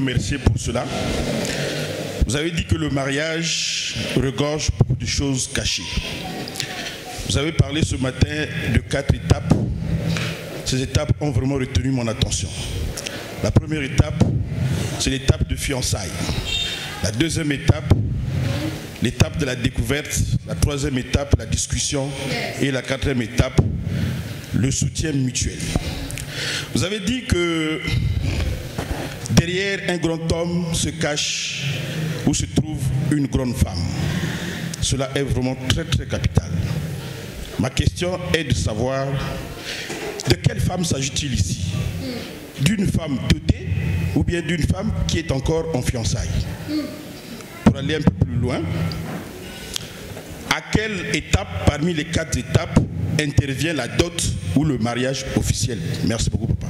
remercier pour cela. Vous avez dit que le mariage regorge beaucoup de choses cachées. Vous avez parlé ce matin de 4 étapes. Ces étapes ont vraiment retenu mon attention. La première étape, c'est l'étape de fiançailles. La deuxième étape, l'étape de la découverte. La troisième étape, la discussion. Et la quatrième étape, le soutien mutuel. Vous avez dit que derrière un grand homme se cache ou se trouve une grande femme. Cela est vraiment très très capital. Ma question est de savoir de quelle femme s'agit-il ici? D'une femme dotée ou bien d'une femme qui est encore en fiançailles? Pour aller un peu plus loin, à quelle étape parmi les 4 étapes intervient la dot ou le mariage officiel? Merci beaucoup, papa.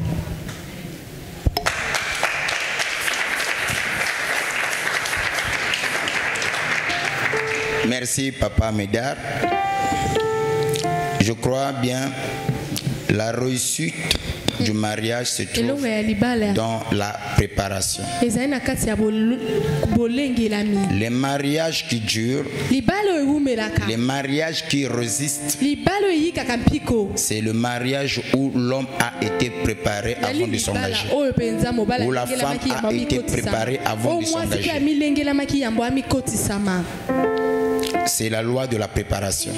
Merci, papa Médard. Je crois bien la réussite du mariage se trouve dans la préparation. Les mariages qui durent, les mariages qui résistent, c'est le mariage où l'homme a été préparé avant de s'engager, où la femme a été préparée avant de s'engager. C'est la loi de la préparation.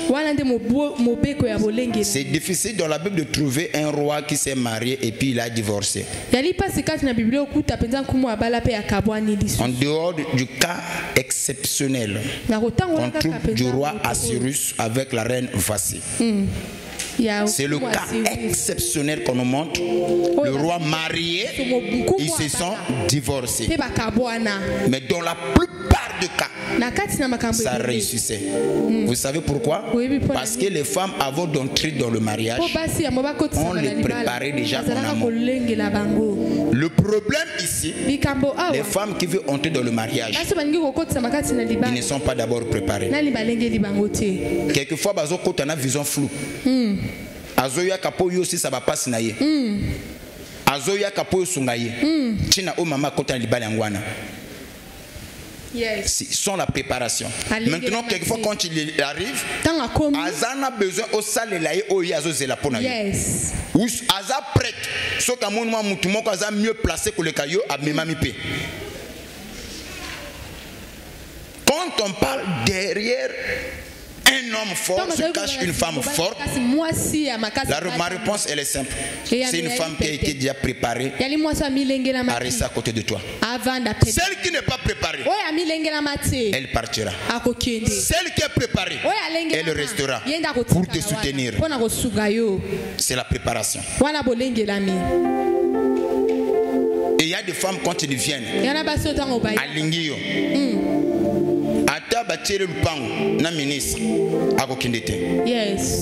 C'est difficile dans la Bible de trouver un roi qui s'est marié et puis il a divorcé. En dehors du cas exceptionnel qu'on trouve du roi Assyrus avec la reine Vasthi. C'est le cas exceptionnel qu'on nous montre. Le roi marié, ils se sont divorcés. Mais dans la plupart des cas, ça réussissait. Vous savez pourquoi? Parce que les femmes, avant d'entrer dans le mariage, on les préparait déjà en amont. Le problème ici, les femmes qui veulent entrer dans le mariage, ils ne sont pas d'abord préparés. Quelquefois, on a une vision floue. Azoya kapoyo aussi ça va pas sinaye. Azoya kapoyo sungaye. Tina o mama kota libali angwana. Sans la préparation. Maintenant, quelquefois, quand il arrive, Azana a besoin au salle laïe au yazo zela pona. Ou Aza prête. Ce qu'à mon moment, moutumoko Aza mieux placé que le caillou à Memamipe. Quand on parle derrière un homme fort se cache une femme forte. Ma réponse elle est simple. C'est une femme qui a été déjà préparée à rester à côté de toi. Celle qui n'est pas préparée, elle partira. Celle qui est préparée, elle restera pour te soutenir. C'est la préparation. Et il y a des femmes quand ils viennent à Lingio.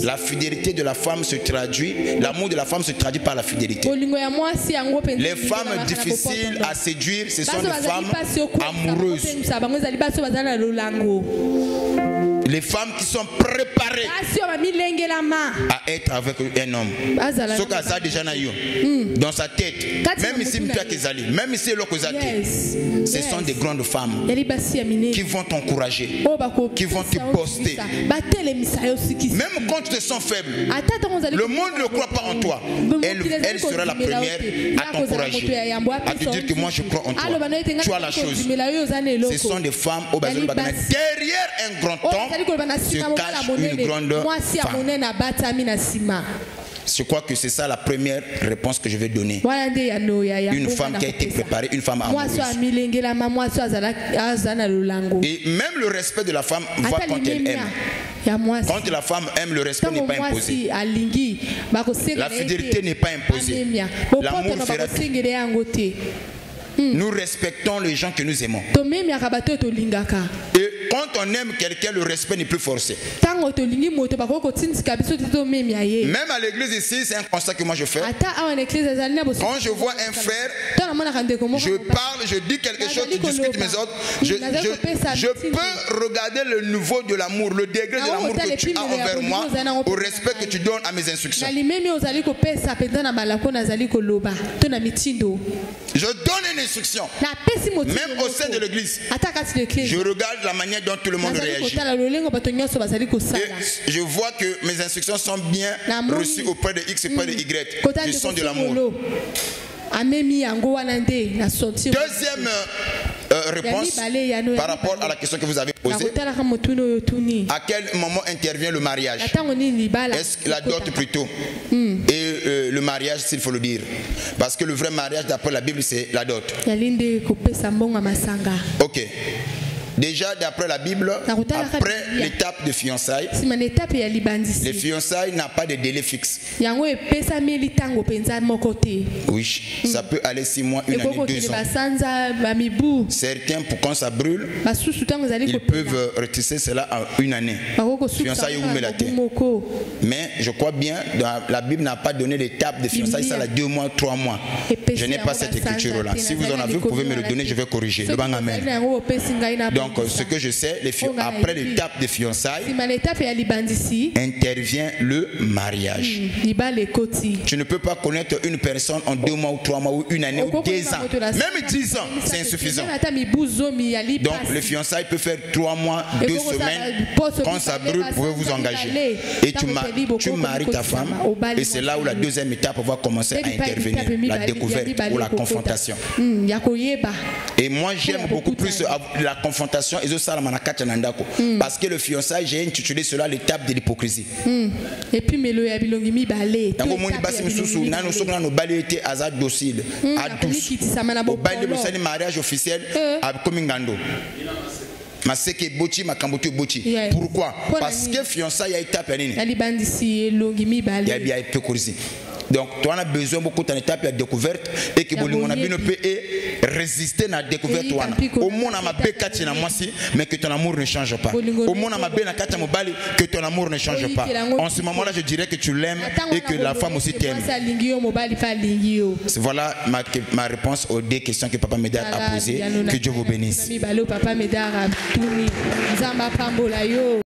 La fidélité de la femme se traduit, l'amour de la femme se traduit par la fidélité. Les femmes difficiles à séduire, ce sont des femmes amoureuses. Les femmes qui sont préparées à être avec un homme. Ce qu'elle a déjà dans sa tête, même ici, même ici, ce sont des grandes femmes qui vont t'encourager, qui vont te poster. Même quand tu te sens faible, le monde ne croit pas en toi. Elle sera la première à t'encourager, à te dire que moi je crois en toi. Tu as la chose. Ce sont des femmes derrière un grand homme se cache une grande femme. Je crois que c'est ça la première réponse que je vais donner. Une femme qui a été préparée, une femme amoureuse. Et même le respect de la femme va quand elle aime. Quand la femme aime, le respect n'est pas imposé. La fidélité n'est pas imposée. L'amour fera tout. Nous respectons les gens que nous aimons. Et quand on aime quelqu'un, le respect n'est plus forcé. Même à l'église ici, c'est un constat que moi je fais. Quand je vois un frère, je parle, je dis quelque chose, tu discutes mes autres. Je peux regarder le niveau de l'amour, le degré de l'amour que tu as envers moi, au respect que tu donnes à mes instructions. Je donne une instruction, même au sein de l'église, je regarde la manière dont tout le monde réagit. Et je vois que mes instructions sont bien reçues auprès de X et auprès de Y. Je sens de l'amour. Deuxième réponse par rapport à la question que vous avez posée. À quel moment intervient le mariage? Est-ce la dot plutôt? Et le mariage, s'il faut le dire. Parce que le vrai mariage, d'après la Bible, c'est la dot. Ok. Déjà, d'après la Bible, après l'étape de fiançailles, les fiançailles n'ont pas de délai fixe. Oui, ça peut aller 6 mois, 1 année, 2 ans. Certains, pour quand ça brûle, ils peuvent retisser cela en 1 année. Fiançailles ou mélaté. Mais je crois bien, la Bible n'a pas donné l'étape de fiançailles, ça a 2 mois, 3 mois. Je n'ai pas cette écriture-là. Si vous en avez, vous pouvez me le donner, je vais corriger. Le bang amen. Donc, ce que je sais, après l'étape de fiançailles, intervient le mariage. Tu ne peux pas connaître une personne en 2 mois ou 3 mois ou 1 année ou 2 ans. Même 10 ans, c'est insuffisant. Donc, le fiançailles peut faire 3 mois, 2 semaines. Quand ça brûle, vous pouvez vous engager. Et tu maries ta femme. Et c'est là où la deuxième étape va commencer à intervenir. La découverte ou la confrontation. Et moi, j'aime beaucoup plus la confrontation. Parce que le fiançailles, j'ai intitulé cela l'étape de l'hypocrisie. Et puis, mariage officiel pourquoi? Parce que fiançailles a étape hypocrisie. Donc, tu as besoin beaucoup d'une étape de découverte et que ne peut résister à la découverte. Au monde, mais que ton amour ne change pas. Au monde, que ton amour ne change pas. En ce moment-là, je dirais que tu l'aimes et que la femme aussi t'aime. Voilà ma réponse aux 2 questions que Papa Médard a posées. Que Dieu vous bénisse.